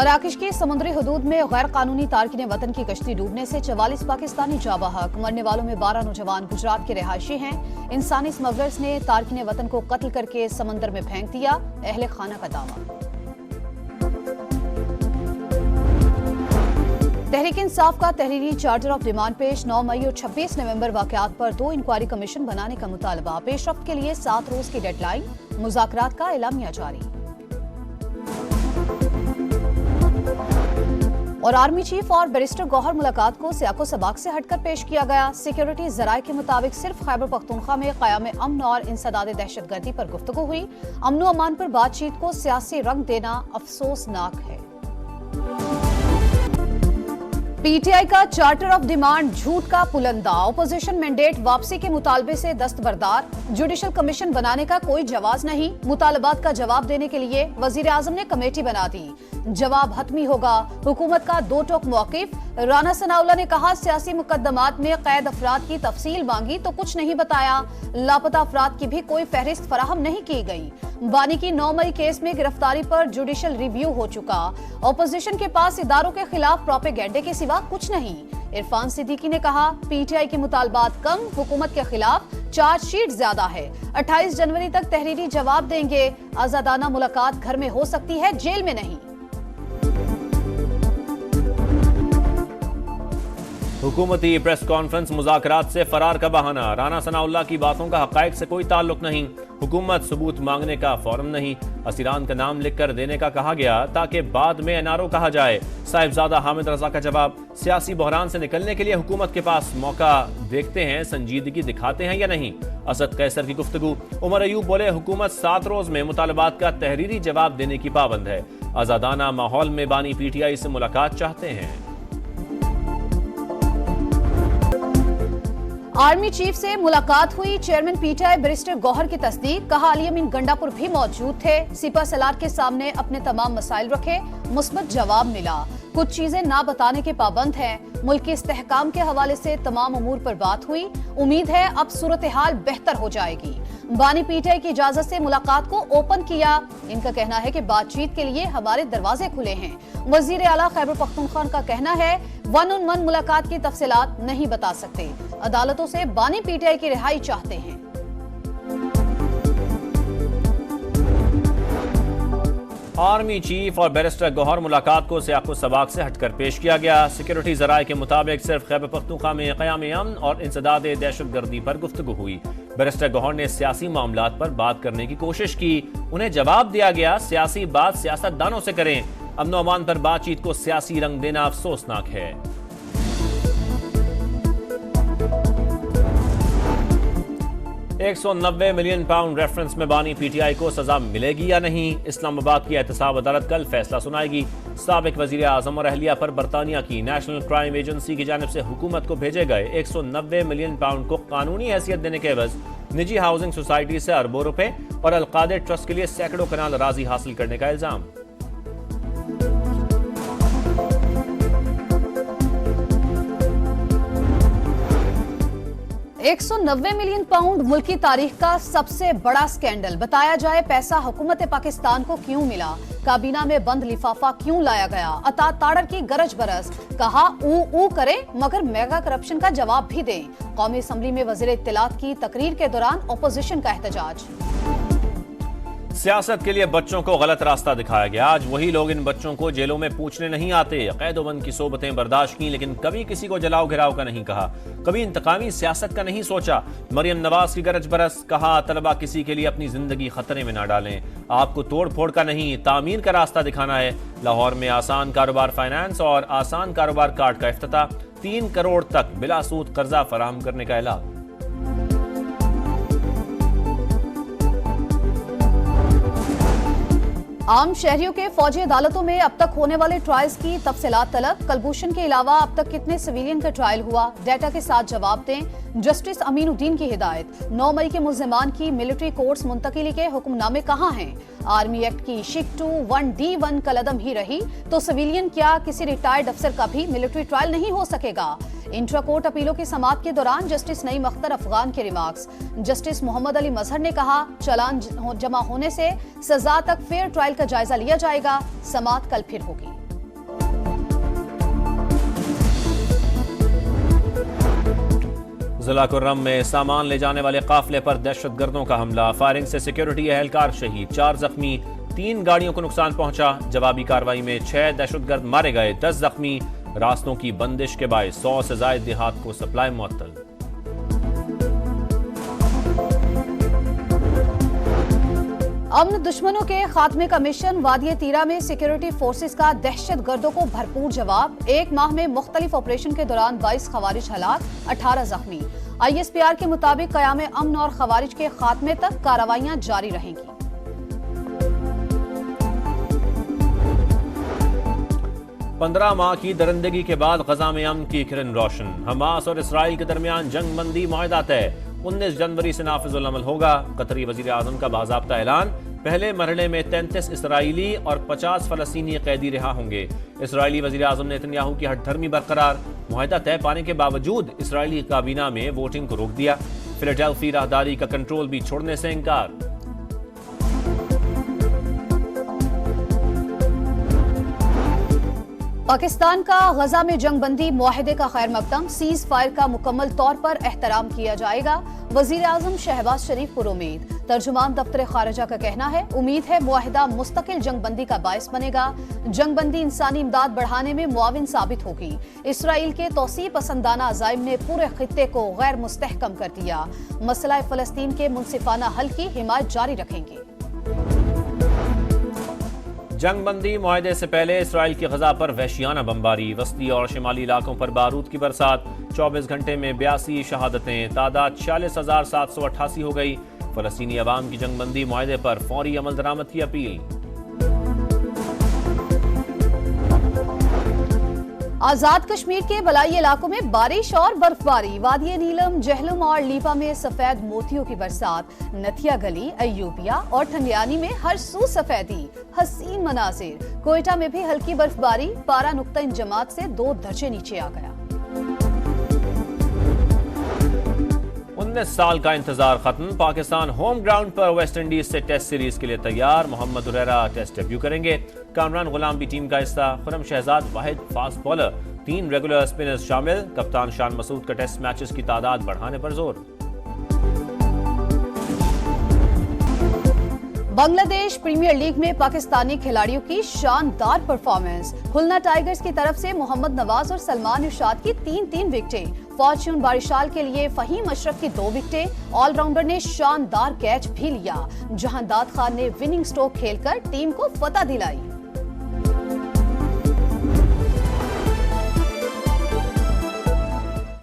مراکش کی سمندری حدود میں غیر قانونی تارکین وطن کی کشتی ڈوبنے سے 44 پاکستانی جاں بحق، مرنے والوں میں 12 نوجوان گجرات کے رہائشی ہیں۔ انسانی اسمگلرز نے تارکین وطن کو قتل کر کے سمندر میں پھینک دیا، اہل خانہ کا دعویٰ۔ تحریک انصاف کا تحریری چارٹر آف ڈیمانڈ پیش 9 مئی اور 26 نومبر واقعات پر 2 انکوائری کمیشن بنانے کا مطالبہ، پیش رفت کے لیے 7 روز کی ڈیڈ لائن، مذاکرات کا اعلامیہ جاری۔ اور آرمی چیف اور بیرسٹر گوہر ملاقات کو سیاق و سباق سے ہٹ کر پیش کیا گیا۔ سیکیورٹی ذرائع کے مطابق صرف خیبر پختونخوا میں قیام امن اور انسداد دہشت گردی پر گفتگو ہوئی۔ امن و امان پر بات چیت کو سیاسی رنگ دینا افسوسناک ہے۔ پی ٹی آئی کا چارٹر آف ڈیمانڈ جھوٹ کا پلندہ، اپوزیشن مینڈیٹ واپسی کے مطالبے سے دستبردار، جوڈیشل کمیشن بنانے کا کوئی جواز نہیں، مطالبات کا جواب دینے کے لیے وزیر اعظم نے کمیٹی بنا دی، جواب حتمی ہوگا، حکومت کا 2 ٹوک موقف۔ رانا ثناءاللہ نے کہا سیاسی مقدمات میں قید افراد کی تفصیل مانگی تو کچھ نہیں بتایا، لاپتہ افراد کی بھی کوئی فہرست فراہم نہیں کی گئی۔ بانی کی 9 مئی کیس میں گرفتاری پر جوڈیشل ریویو ہو چکا، اپوزیشن کے پاس اداروں کے خلاف پروپیگنڈے کے سوا کچھ نہیں۔ عرفان صدیقی نے کہا پی ٹی آئی کے مطالبات کم، حکومت کے خلاف چارج شیٹ زیادہ ہے، 28 جنوری تک تحریری جواب دیں گے، آزادانہ ملاقات گھر میں ہو سکتی ہے، جیل میں نہیں۔ حکومتی پریس کانفرنس مذاکرات سے فرار کا بہانہ، رانا ثناءاللہ کی باتوں کا حقائق سے کوئی تعلق نہیں، حکومت ثبوت مانگنے کا فورم نہیں، اسیران کا نام لکھ کر دینے کا کہا گیا تاکہ بعد میں این آر او کہا جائے۔ صاحبزادہ حامد رضا کا جواب، سیاسی بحران سے نکلنے کے لیے حکومت کے پاس موقع، دیکھتے ہیں سنجیدگی دکھاتے ہیں یا نہیں۔ اسد قیصر کی گفتگو، عمر ایوب بولے حکومت 7 روز میں مطالبات کا تحریری جواب دینے کی پابند ہے، آزادانہ ماحول میں بانی پی ٹی آئی سے ملاقات چاہتے ہیں۔ آرمی چیف سے ملاقات ہوئی، chairman P T I barrister Gohar کی تصدیق، کہا علی امین گنڈا پور بھی موجود تھے، سپہ سالار کے سامنے اپنے تمام مسائل رکھے، مثبت جواب ملا، کچھ چیزیں نہ بتانے کے پابند ہیں، ملکی استحکام کے حوالے سے تمام امور پر بات ہوئی، امید ہے اب صورتحال بہتر ہو جائے گی۔ بانی پی ٹی آئی کی اجازت سے ملاقات کو اوپن کیا، ان کا کہنا ہے کہ بات چیت کے لیے ہمارے دروازے کھلے ہیں۔ وزیر اعلیٰ خیبر پختونخوا کا کہنا ہے 1 on 1 ملاقات کی تفصیلات نہیں بتا سکتے، عدالتوں سے بانی پی ٹی آئی کی رہائی چاہتے ہیں۔ آرمی چیف اور بیرسٹر گوہر ملاقات کو سیاق و سباق سے ہٹ کر پیش کیا گیا۔ سیکیورٹی ذرائع کے مطابق صرف خیبر پختونخوا میں قیام امن اور انسداد دہشت گردی پر گفتگو ہوئی۔ بیرسٹر گوہر نے سیاسی معاملات پر بات کرنے کی کوشش کی، انہیں جواب دیا گیا سیاسی بات سیاست دانوں سے کریں، امن و امان پر بات چیت کو سیاسی رنگ دینا افسوسناک ہے۔ 190 ملین پاؤنڈ ریفرنس میں بانی پی ٹی آئی کو سزا ملے گی یا نہیں، اسلام آباد کی احتساب عدالت کل فیصلہ سنائے گی۔ سابق وزیر اعظم اور اہلیہ پر برطانیہ کی نیشنل کرائم ایجنسی کی جانب سے حکومت کو بھیجے گئے 190 ملین پاؤنڈ کو قانونی حیثیت دینے کے عوض نجی ہاؤسنگ سوسائٹی سے اربوں روپے اور القادر ٹرسٹ کے لیے سینکڑوں کنال اراضی حاصل کرنے کا الزام۔ 190 ملین پاؤنڈ ملکی تاریخ کا سب سے بڑا سکینڈل، بتایا جائے پیسہ حکومت پاکستان کو کیوں ملا، کابینہ میں بند لفافہ کیوں لایا گیا، عطا تاڑر کی گرج برس، کہا او کریں مگر میگا کرپشن کا جواب بھی دیں، قومی اسمبلی میں وزیر اطلاعات کی تقریر کے دوران اپوزیشن کا احتجاج۔ سیاست کے لیے بچوں کو غلط راستہ دکھایا گیا، آج وہی لوگ ان بچوں کو جیلوں میں پوچھنے نہیں آتے، قید و بند کی صحبتیں برداشت کی لیکن کبھی کسی کو جلاؤ گھراؤ کا نہیں کہا، کبھی انتقامی سیاست کا نہیں سوچا۔ مریم نواز کی گرج برس، کہا طلبہ کسی کے لیے اپنی زندگی خطرے میں نہ ڈالیں، آپ کو توڑ پھوڑ کا نہیں تعمیر کا راستہ دکھانا ہے۔ لاہور میں آسان کاروبار فائنانس اور آسان کاروبار کارڈ کا افتتاح، 3 کروڑ تک بلا سود قرضہ فراہم کرنے کا اعلان۔ عام شہریوں کے فوجی عدالتوں میں اب تک ہونے والے ٹرائلز کی تفصیلات طلب، کلبھوشن کے علاوہ اب تک کتنے سویلین کا ٹرائل ہوا، ڈیٹا کے ساتھ جواب دیں، جسٹس امین الدین کی ہدایت۔ 9 مئی کے ملزمان کی ملٹری کورٹس منتقلی کے حکم نامے کہاں ہیں؟ آرمی ایکٹ کی شک 21D1 کالعدم ہی رہی تو سویلین کیا کسی ریٹائرڈ افسر کا بھی ملٹری ٹرائل نہیں ہو سکے گا؟ انٹرا کورٹ اپیلوں کی سماعت کے دوران جسٹس نعیم اختر افغان کے ریمارکس، جسٹس محمد علی مظہر نے کہا چالان جمع ہونے سے سزا تک فیئر ٹرائل کا جائزہ لیا جائے گا، سماعت کل پھر ہوگی۔ ضلع کرم میں سامان لے جانے والے قافلے پر دہشت گردوں کا حملہ، فائرنگ سے سیکیورٹی اہلکار شہید، 4 زخمی، 3 گاڑیوں کو نقصان پہنچا۔ جوابی کارروائی میں 6 دہشت گرد مارے گئے، 10 زخمی۔ راستوں کی بندش کے باعث 100 سے زائد دیہات کو سپلائی معطل۔ امن دشمنوں کے خاتمے کا مشن، وادی تیرا میں سیکیورٹی فورسز کا دہشت گردوں کو بھرپور جواب۔ 1 ماہ میں مختلف آپریشن کے دوران 22 خوارج ہلاک، 18 زخمی۔ ISPR کے مطابق قیام امن اور خوارج کے خاتمے تک کارروائیاں جاری رہیں گی۔ 15 ماہ کی درندگی کے بعد غزہ میں امن کی کرن روشن، حماس اور اسرائیل کے درمیان جنگ بندی معاہدہ طے، 19 جنوری سے نافذ العمل ہوگا۔ قطری وزیر اعظم کا باضابطہ اعلان، پہلے مرحلے میں 33 اسرائیلی اور 50 فلسطینی قیدی رہا ہوں گے۔ اسرائیلی وزیر اعظم نیتنیاہو کی ہٹ دھرمی برقرار، معاہدہ طے پانے کے باوجود اسرائیلی کابینہ میں ووٹنگ کو روک دیا۔ فیلاڈیلفی راہداری کا کنٹرول بھی چھوڑنے سے انکار۔ پاکستان کا غزہ میں جنگ بندی معاہدے کا خیر مقدم، سیز فائر کا مکمل طور پر احترام کیا جائے گا۔ وزیر اعظم شہباز شریف پر امید، ترجمان دفتر خارجہ کا کہنا ہے امید ہے معاہدہ مستقل جنگ بندی کا باعث بنے گا۔ جنگ بندی انسانی امداد بڑھانے میں معاون ثابت ہوگی۔ اسرائیل کے توسیع پسندانہ عزائم نے پورے خطے کو غیر مستحکم کر دیا۔ مسئلہ فلسطین کے منصفانہ حل کی حمایت جاری رکھیں گے۔ جنگ بندی معاہدے سے پہلے اسرائیل کی غزہ پر وحشیانہ بمباری، وسطی اور شمالی علاقوں پر بارود کی برسات، 24 گھنٹے میں 82 شہادتیں، تعداد 46,788 ہو گئی۔ فلسطینی عوام کی جنگ بندی معاہدے پر فوری عمل درآمد کی اپیل۔ آزاد کشمیر کے بالائی علاقوں میں بارش اور برفباری، وادی نیلم، جہلم اور لیپا میں سفید موتیوں کی برسات، نتھیا گلی، ایوبیا اور ٹھنڈیانی میں ہر سو سفیدی، حسین مناظر۔ کوئٹہ میں بھی ہلکی برفباری، پارا نقطہ انجماد سے 2 درجے نیچے آ گیا۔ 19 سال کا انتظار ختم، پاکستان ہوم گراؤنڈ پر ویسٹ انڈیز سے ٹیسٹ سیریز کے لیے تیار۔ محمد عریرہ ٹیسٹ ڈیبیو کریں گے، کامران غلام بھی ٹیم کا حصہ، خرم شہزاد واحد فاسٹ بولر، 3 ریگولر اسپنرز شامل۔ کپتان شان مسعود کا ٹیسٹ میچز کی تعداد بڑھانے پر زور۔ بنگلہ دیش پریمیئر لیگ میں پاکستانی کھلاڑیوں کی شاندار پرفارمنس، کھلنا ٹائیگرز کی طرف سے محمد نواز اور سلمان ارشاد کی 3 وکٹیں، فارچون باریشال کے لیے فہیم اشرف کی 2 وکٹیں، آل راؤنڈر نے شاندار کیچ بھی لیا۔ جہانداد خان نے وننگ سٹروک کھیل کر ٹیم کو فتح دلائی۔